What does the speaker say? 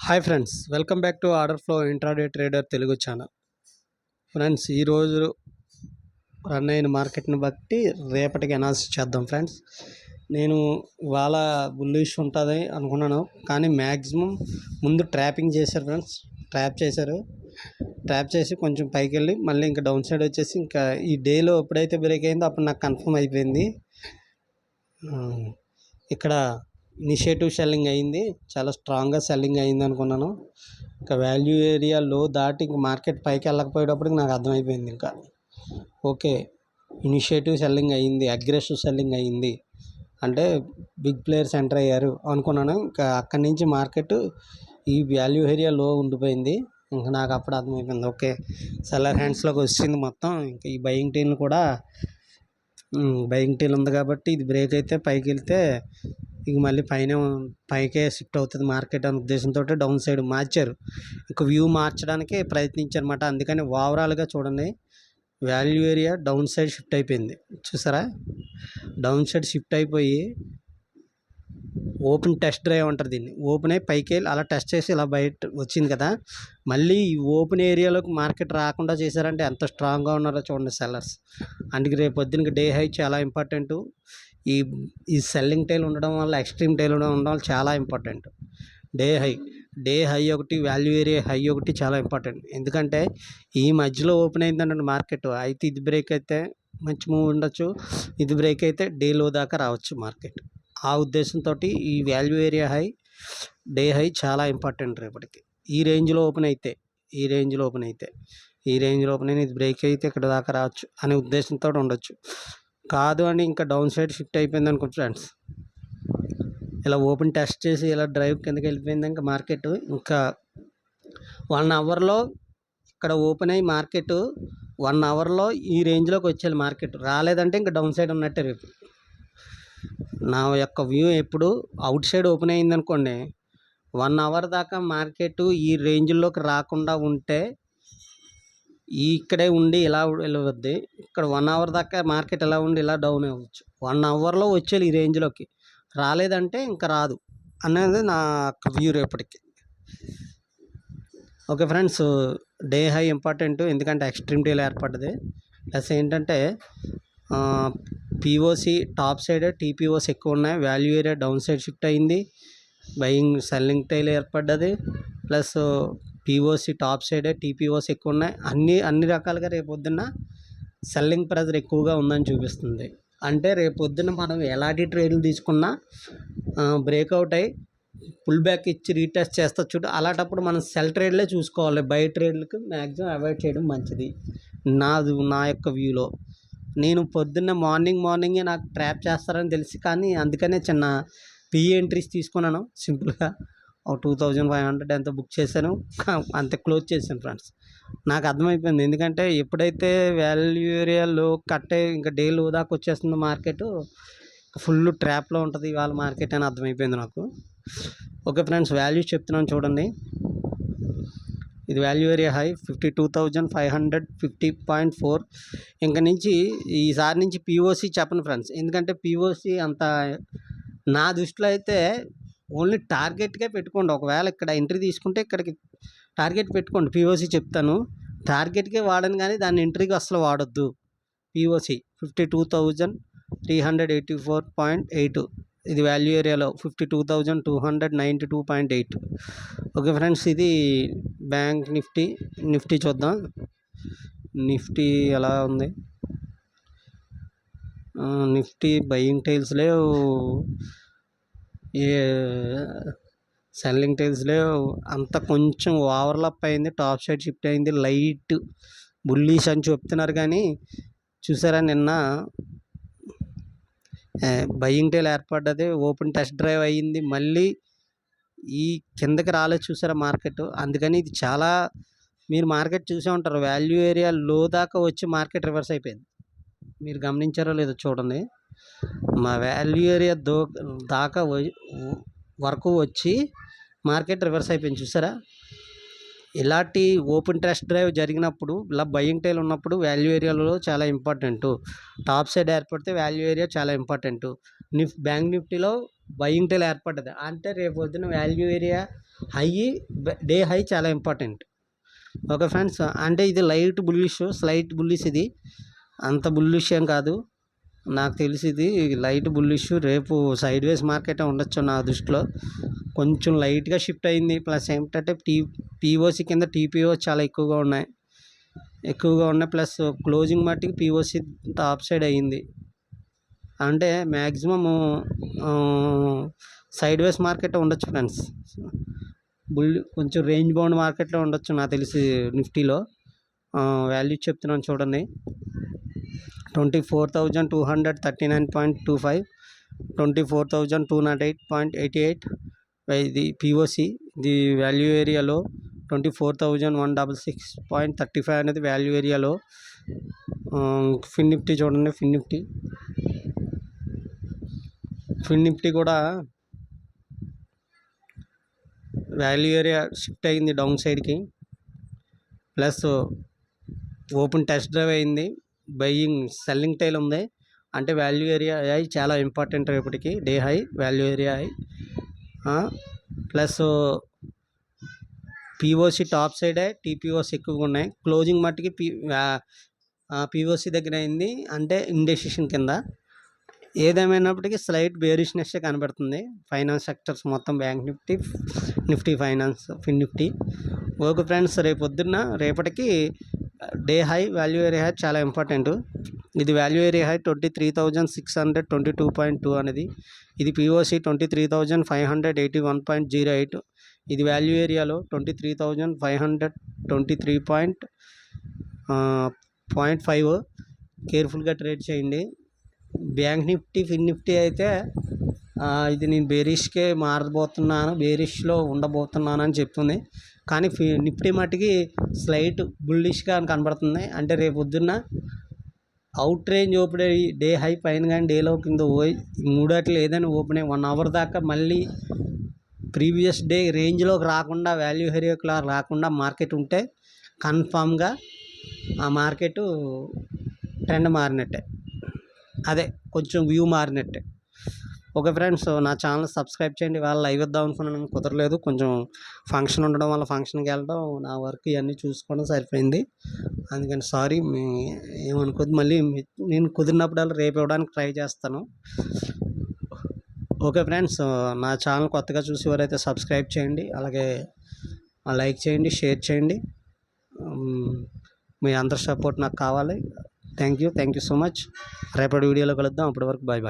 Hi friends, welcome back to order flow intraday trader Telugu channel. Friends, ఈరోజు run అయిన మార్కెట్ని బట్టి రేపటికి అనాలిసిస్ చేద్దాం. ఫ్రెండ్స్, నేను ఇవాళ బుల్లిష్ ఉంటుంది అనుకున్నాను, కానీ మ్యాక్సిమం ముందు ట్రాపింగ్ చేశారు. ఫ్రెండ్స్, ట్రాప్ చేసి కొంచెం పైకి వెళ్ళి మళ్ళీ ఇంకా డౌన్ సైడ్ వచ్చేసి ఇంకా ఈ డేలో ఎప్పుడైతే బ్రేక్ అయిందో అప్పుడు నాకు కన్ఫర్మ్ అయిపోయింది. ఇక్కడ ఇనిషియేటివ్ సెల్లింగ్ అయింది, చాలా స్ట్రాంగ్గా సెల్లింగ్ అయింది అనుకున్నాను. ఇంకా వాల్యూ ఏరియా లో దాటి ఇంక మార్కెట్ పైకి వెళ్ళకపోయేటప్పటికి నాకు అర్థమైపోయింది. ఇంకా ఓకే, ఇనిషియేటివ్ సెల్లింగ్ అయింది, అగ్రెసివ్ సెల్లింగ్ అయింది అంటే బిగ్ ప్లేయర్స్ ఎంటర్ అయ్యారు అనుకున్నాను. ఇంకా అక్కడి నుంచి మార్కెట్ ఈ వాల్యూ ఏరియా లో ఉండిపోయింది. ఇంకా నాకు అప్పుడు అర్థమైపోయింది, ఓకే సెల్లర్ హ్యాండ్స్లోకి వచ్చింది మొత్తం. ఇంకా ఈ బయింగ్ టీల్ కూడా బయింగ్ టీల్ ఉంది కాబట్టి ఇది బ్రేక్ అయితే పైకి వెళ్తే ఇంక మళ్ళీ పైకే షిఫ్ట్ అవుతుంది మార్కెట్ అనే ఉద్దేశంతో డౌన్ సైడ్ మార్చారు. ఇంక వ్యూ మార్చడానికి ప్రయత్నించారు అనమాట. అందుకని ఓవరాల్గా చూడండి, value area down side shift అయిపోయింది. చూసారా, డౌన్ సైడ్ షిఫ్ట్ అయిపోయి ఓపెన్ టెస్ట్ డ్రైవ్ అంటారు దీన్ని. ఓపెన్ అయ్యి పైకి వెళ్ళి అలా టెస్ట్ చేసి ఇలా బయట వచ్చింది కదా, మళ్ళీ ఈ ఓపెన్ ఏరియాలోకి మార్కెట్ రాకుండా చేశారంటే ఎంత స్ట్రాంగ్గా ఉన్నారో చూడండి సెల్లర్స్. అందుకే రేపు పొద్దునకి డే హై చాలా ఇంపార్టెంట్. ఈ ఈ సెల్లింగ్ టైల్ ఉండడం వల్ల, ఎక్స్ట్రీమ్ టైల్ ఉండడం వల్ల చాలా ఇంపార్టెంట్. డే హై ఒకటి, వాల్యూ ఏరియా హై ఒకటి చాలా ఇంపార్టెంట్. ఎందుకంటే ఈ మధ్యలో ఓపెన్ అయిందంటే మార్కెట్ అయితే ఇది బ్రేక్ అయితే మంచి మూవ్ ఉండొచ్చు, ఇది బ్రేక్ అయితే డే లో దాకా రావచ్చు మార్కెట్. ఆ ఉద్దేశంతో ఈ value area high, day high చాలా ఇంపార్టెంట్ రేపటికి. ఈ రేంజ్లో ఓపెన్ అయితే ఇది బ్రేక్ అయితే ఇక్కడ దాకా రావచ్చు అనే ఉద్దేశంతో ఉండొచ్చు. కాదు అని ఇంకా డౌన్ సైడ్ షిఫ్ట్ అయిపోయింది అనుకో ఫ్రెండ్స్, ఇలా ఓపెన్ టెస్ట్ చేసి ఇలా డ్రైవ్ కిందకి వెళ్ళిపోయింది. ఇంకా మార్కెట్ ఇంకా 1 అవర్లో ఇక్కడ ఓపెన్ అయ్యి మార్కెట్ 1 అవర్లో ఈ రేంజ్లోకి వచ్చేయాలి. మార్కెట్ రాలేదంటే ఇంకా డౌన్ సైడ్ ఉన్నట్టే రేపు. నా యొక్క వ్యూ ఎప్పుడు అవుట్ సైడ్ ఓపెన్ అయింది అనుకోండి, 1 అవర్ దాకా మార్కెట్ ఈ రేంజ్లోకి రాకుండా ఉంటే ఇక్కడే ఉండి ఇలా వెళ్ళవద్ది. ఇక్కడ 1 అవర్ దాకా మార్కెట్ ఎలా ఉండి ఇలా డౌన్ అవ్వచ్చు. 1 అవర్లో వచ్చేది ఈ రేంజ్లోకి, రాలేదంటే ఇంకా రాదు అనేది నా వ్యూ రేపటికి. Okay friends, day high important, ఎందుకంటే ఎక్స్ట్రీమ్ డేలో ఏర్పడ్డది. ప్లస్ ఏంటంటే పిఓసి టాప్ సైడ్, టీపీఓస్ ఎక్కువ ఉన్నాయి. Value area down side shift అయింది, సెల్లింగ్ టైల్ ఏర్పడ్డది. ప్లస్ పిఓసి టాప్ సైడే, టీపీఓస్ ఎక్కువ ఉన్నాయి. అన్ని రకాలుగా రేపు పొద్దున్న సెల్లింగ్ ప్రెజర్ ఎక్కువగా ఉందని చూపిస్తుంది. అంటే రేపు పొద్దున్న మనం ఎలాంటి ట్రేడ్లు తీసుకున్నా బ్రేక్అవుట్ అయ్యి పుల్ బ్యాక్ ఇచ్చి రీటెస్ట్ చేస్తా చూడు, అలాంటప్పుడు మనం సెల్ ట్రేడ్లే చూసుకోవాలి. బై ట్రేడ్లకు మ్యాక్సిమం అవాయిడ్ చేయడం మంచిది నా యొక్క వ్యూలో. నేను పొద్దున్న మార్నింగే నాకు ట్రాప్ చేస్తారని తెలిసి, కానీ అందుకనే చిన్న ఎంట్రీస్ తీసుకున్నాను. సింపుల్గా ఒక 2500 ఎంత బుక్ చేశాను, అంతే క్లోజ్ చేశాను ఫ్రెండ్స్. నాకు అర్థమైపోయింది, ఎందుకంటే ఎప్పుడైతే వాల్యూ ఏరియాలో కట్ అయ్యి ఇంకా డే లో దాకా వచ్చేస్తుందో మార్కెట్ ఫుల్ ట్రాప్లో ఉంటుంది ఇవాళ మార్కెట్ అని అర్థమైపోయింది నాకు. ఓకే ఫ్రెండ్స్, వాల్యూ చెప్తున్నాను చూడండి. ఇది వాల్యూ ఏరియా హై 52,550.4. ఇంకా నుంచి ఈసారి నుంచి పిఓసి చెప్పను ఫ్రెండ్స్, ఎందుకంటే పిఓసి అంత నా దృష్టిలో అయితే ఓన్లీ టార్గెట్కే పెట్టుకోండి. ఒకవేళ ఇక్కడ ఎంట్రీ తీసుకుంటే ఇక్కడికి టార్గెట్ పెట్టుకోండి. పిఓసి చెప్తాను, టార్గెట్కే వాడను, కానీ దాన్ని ఎంట్రీకి అసలు వాడొద్దు. పిఓసి 52,384.8, ఇది వాల్యూ ఏరియాలో 52,292.8. ఓకే ఫ్రెండ్స్, ఇది బ్యాంక్ నిఫ్టీ చూద్దాం. నిఫ్టీ ఎలా ఉంది? నిఫ్టీ బయింగ్ టైల్స్ లేవు, ఏ సెల్లింగ్ టైల్స్ లేవు, అంత కొంచెం ఓవర్లాప్ అయింది, టాప్ సైడ్ షిఫ్ట్ అయింది, లైట్ బుల్లీష్ అని చెప్తున్నారు. కానీ చూసారా, నిన్న బయింగ్ టైల్ ఏర్పడ్డది, ఓపెన్ టెస్ట్ డ్రైవ్ అయ్యింది, మళ్ళీ ఈ కిందకి రాలేదు చూసారా మార్కెట్. అందుకని ఇది చాలా, మీరు మార్కెట్ చూసే ఉంటారు, వాల్యూ ఏరియా లో దాకా వచ్చి మార్కెట్ రివర్స్ అయిపోయింది. మీరు గమనించారో లేదో చూడండి, మా వాల్యూ ఏరియా దాకా వరకు వచ్చి మార్కెట్ రివర్స్ అయిపోయింది చూసారా. ఇలాంటి ఓపెన్ టెస్ట్ డ్రైవ్ జరిగినప్పుడు ఇలా బయింగ్ టైల్ ఉన్నప్పుడు వాల్యూ ఏరియాలో చాలా ఇంపార్టెంటు. టాప్ సైడ్ ఏర్పడితే వాల్యూ ఏరియా చాలా ఇంపార్టెంటు. బ్యాంక్ నిఫ్టీలో బయింగ్ టైల్ ఏర్పడ్డది అంటే రేపు పొద్దున value area high, day high చాలా ఇంపార్టెంట్. ఓకే ఫ్రెండ్స్, అంటే ఇది లైట్ బుల్లిష్, స్లైట్ బుల్లిష్, ఇది అంత బుల్లిష్ ఏం కాదు. నాకు తెలిసి ఇది లైట్ బుల్లిష్. రేపు సైడ్ వేస్ మార్కెట్ ఉండొచ్చు నా దృష్టిలో. కొంచెం లైట్గా షిఫ్ట్ అయింది. ప్లస్ ఏంటంటే పీఓసి కింద టీపీఓ చాలా ఎక్కువగా ఉన్నాయి. ప్లస్ క్లోజింగ్ మట్టికి పీఓసి టాప్ సైడ్ అయ్యింది. అంటే మ్యాక్సిమము సైడ్ వేస్ మార్కెట్ ఉండొచ్చు ఫ్రెండ్స్. కొంచెం రేంజ్ బౌండ్ మార్కెట్లో ఉండొచ్చు నాకు తెలిసి నిఫ్టీలో. వాల్యూ చెప్తున్నాను చూడండి. 24,239.25, 24,208.88. ఇది పీఓసి. ఇది వాల్యూ ఏరియాలో 24,166.35 అనేది వాల్యూ ఏరియాలో. ఫిన్ నిఫ్టీ చూడండి. ఫిన్ నిఫ్టీ కూడా వాల్యూ ఏరియా షిఫ్ట్ అయింది డౌన్ సైడ్కి. ప్లస్ ఓపెన్ టెస్ట్ డ్రైవ్ అయింది. బయింగ్ సెల్లింగ్ టైల్ ఉంది అంటే వాల్యూ ఏరియా హై చాలా ఇంపార్టెంట్ రేపటికి. Day high, value area high. Plus POC top సైడే, టీపీఓసి ఎక్కువగా ఉన్నాయి. క్లోజింగ్ మట్టుకి పీఓసి దగ్గర అయింది అంటే ఇండెసిషన్ కింద. ఏదేమైనప్పటికీ స్లైట్ బేరిష్నెస్ కనబడుతుంది ఫైనాన్స్ సెక్టర్స్ మొత్తం, బ్యాంక్ నిఫ్టీ, నిఫ్టీ ఫైనాన్స్, ఫిన్ నిఫ్టీ. ఓకే ఫ్రెండ్స్, రేపటికి day high, value area high చాలా ఇంపార్టెంట్. ఇది వాల్యూ ఏరియా హై 23,622.2 అనేది. ఇది పీఓసి 23,581.08. ఇది వాల్యూ ఏరియాలో 23,523.05. కేర్ఫుల్గా ట్రేడ్ చేయండి. బ్యాంక్ నిఫ్టీ, ఫిన్ నిఫ్టీ అయితే ఇది నేను బేరిష్లో ఉండబోతున్నాను అని చెప్తుంది. కానీ నిఫ్టీ మట్టుకి స్లైట్ బుల్లిష్గా కనబడుతుంది. అంటే రేపు పొద్దున్న అవుట్ రేంజ్ ఓపెన్ అయ్యి డే హై పైన కానీ డేలో కింద పోయి మూడాట్లు ఏదైనా ఓపెన్ అయ్యి 1 అవర్ దాకా మళ్ళీ ప్రీవియస్ డే రేంజ్లోకి రాకుండా, వాల్యూ ఏరియాకి రాకుండా మార్కెట్ ఉంటే కన్ఫామ్గా ఆ మార్కెట్ ట్రెండ్ మారినట్టే, అదే కొంచెం వ్యూ మారినట్టే. ఓకే ఫ్రెండ్స్, నా ఛానల్ సబ్స్క్రైబ్ చేయండి. వాళ్ళు లైవ్ ఇద్దాం అనుకున్నాను, కుదరలేదు. కొంచెం ఫంక్షన్ ఉండడం వల్ల ఫంక్షన్కి వెళ్ళడం, నా వర్క్ ఇవన్నీ చూసుకోవడం సరిపోయింది. అందుకని సారీ, ఏమనుకోద్దు. మళ్ళీ నేను కుదిరినప్పుడల్లా రేపు ఇవ్వడానికి ట్రై చేస్తాను. ఓకే ఫ్రెండ్స్, నా ఛానల్ కొత్తగా చూసేవారైతే సబ్స్క్రైబ్ చేయండి, అలాగే లైక్ చేయండి, షేర్ చేయండి. మీ అందరి సపోర్ట్ నాకు కావాలి. Thank you so much. రేపటి వీడియోలో కలుద్దాం. అప్పటి వరకు బాయ్.